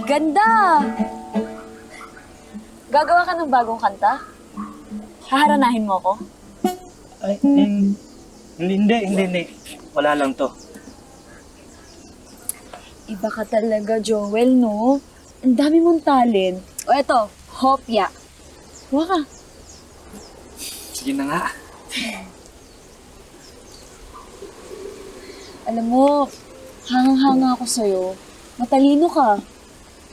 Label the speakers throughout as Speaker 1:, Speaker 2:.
Speaker 1: Ganda! Gagawa ka ng bagong kanta? Haharanahin mo ako?
Speaker 2: Ay, hindi. Wala lang to.
Speaker 1: Iba ka talaga, Joel, no? Ang dami mong talent. O eto, hopya. Huwa ka.
Speaker 2: Sige na nga.
Speaker 1: Alam mo, hangang-hanga ako sa'yo. Matalino ka.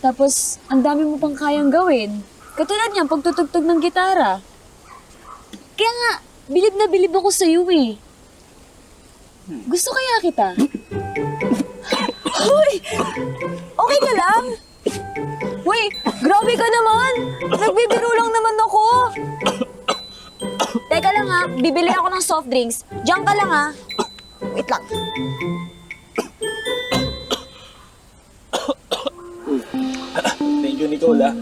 Speaker 1: Tapos, ang dami mo pang kayang gawin. Katulad niyan, pagtutugtog ng gitara. Kaya nga, bilib na bilib ako sa'yo eh. Gusto kaya kita? Hoy! Okay ka lang? Hoy, grabe ka naman! Nagbibiro lang naman ako! Teka lang ha, bibili ako ng soft drinks. Diyan ka lang ha. Wait lang.
Speaker 2: Thank you, Nicole, ah.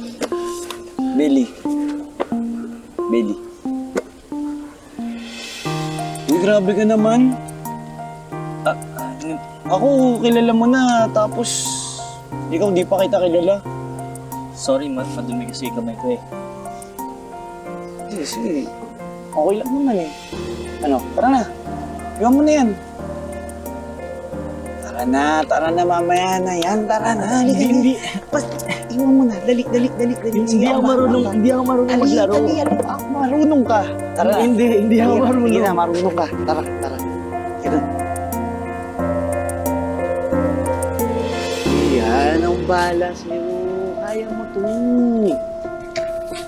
Speaker 2: Belly. Uy, grabe ka naman. Ako, kilala mo na, tapos ikaw di pa kita kilala. Sorry, madumi kasi kamay ko eh. Sige. Okay lang naman eh. Ano, tara na. Iwan mo na yan. Tara na, mamaya na yan. Tara na, hindi. Iwan mo na, dali.
Speaker 3: Hindi ako marunong maglaro.
Speaker 2: Dali, marunong ka. Tara na.
Speaker 3: Hindi ako marunong.
Speaker 2: Sige na, marunong ka. Tara. Sige na. Yan ang bahala sa'yo. Kaya mo to.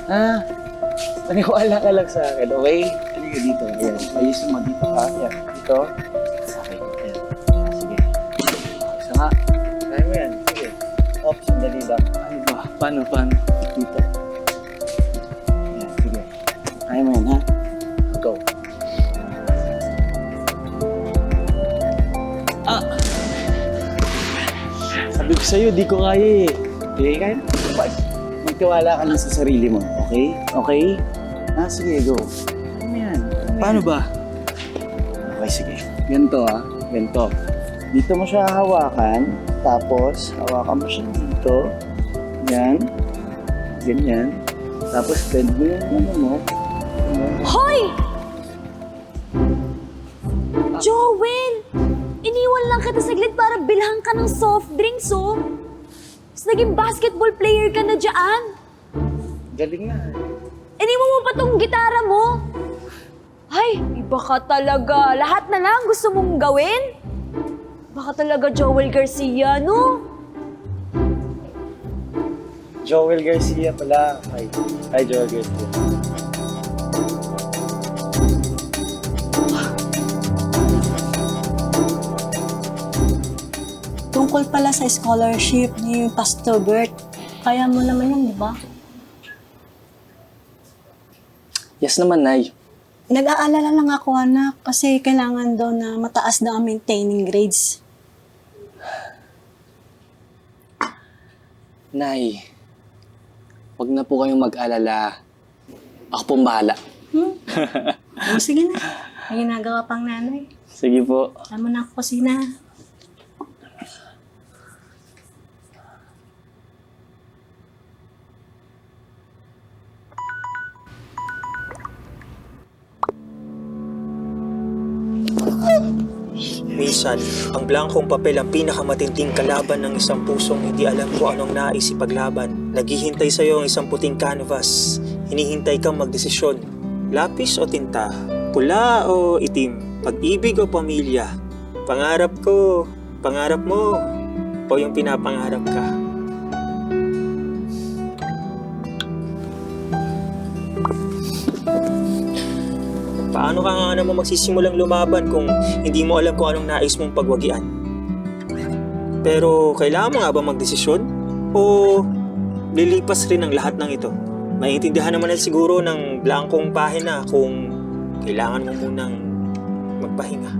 Speaker 2: Ha? Paniwala ka lang sa akin, okay? Halika dito. Ayan. Ayusin mo dito, ha? Yan. Dito. Okay. Ayan. Sige. Isa nga. Kaya mo yan. Sige. Oops, sandali lang. Ano ba? Paano? Dito. Ayan. Sige. Kaya mo yan, ha? Go. Sabi ko sa'yo, di ko kaya eh. Okay, kaya? Magtiwala ka lang sa sarili mo, okay? Okay? Sige, go. Ano yan? Paano ba? Okay, sige. Ganito ganito. Dito mo siya hawakan, tapos hawakan mo siya dito. Yan. Ganyan. Tapos bend mo yung ano mo.
Speaker 1: Hoy! Joel! Iniwan lang kita saglit para bilhan ka ng soft drinks, oh. Tapos naging basketball player ka na dyan.
Speaker 2: Galing nga.
Speaker 1: Iniwan mo pa tong gitara mo. Ay, iba ka talaga. Lahat na lang gusto mong gawin? Baka talaga Joel Garcia, no?
Speaker 2: Joel Garcia pala. Hi, Joel Garcia.
Speaker 4: Tungkol pala sa scholarship ni Pastor Bert. Kaya mo naman yun, di ba?
Speaker 2: Yes naman, Nay.
Speaker 4: Nag-aalala lang ako, anak, kasi kailangan daw na mataas daw ang maintaining grades.
Speaker 3: Nay, wag na po kayong mag-alala. Ako pong bahala.
Speaker 4: O, sige na. May ginagawa pang nanay.
Speaker 3: Sige po.
Speaker 4: Alam mo na ako kusina.
Speaker 5: Minsan, ang blankong papel ang pinakamatinding kalaban ng isang pusong hindi alam kung anong nais ipaglaban. Naghihintay sa'yo ang isang puting canvas. Hinihintay kang magdesisyon. Lapis o tinta? Pula o itim? Pag-ibig o pamilya? Pangarap ko, pangarap mo, o yung pinapangarap ka? Paano ka nga naman magsisimulang lumaban kung hindi mo alam kung anong nais mong pagwagian? Pero kailangan mo nga ba magdesisyon? O lilipas rin ang lahat ng ito? Maiintindihan naman na siguro ng blankong pahina kung kailangan mo munang magpahinga.